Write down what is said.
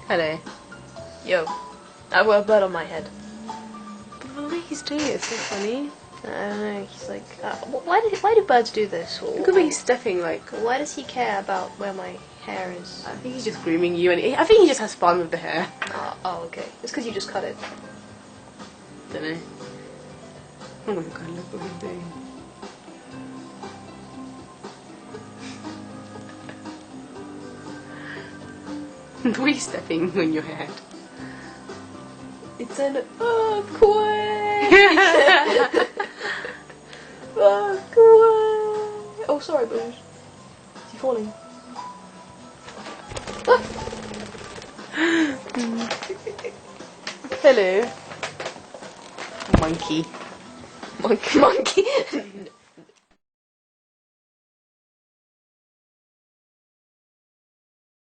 Hello. Yo. I wear a bird on my head. But the way he's doing it, it's so funny. I don't know, he's like... why do birds do this? Look at me, he's stepping like... Why does he care about where my hair is? I think he's just grooming you, and I think he just has fun with the hair. Oh, okay. It's because you just cut it. Don't know. Oh my god, look what he's doing. The way you're stepping on your head. It's an earthquake! Earthquake! Oh, sorry, Budgie. Is he falling? Hello. Monkey. Monkey.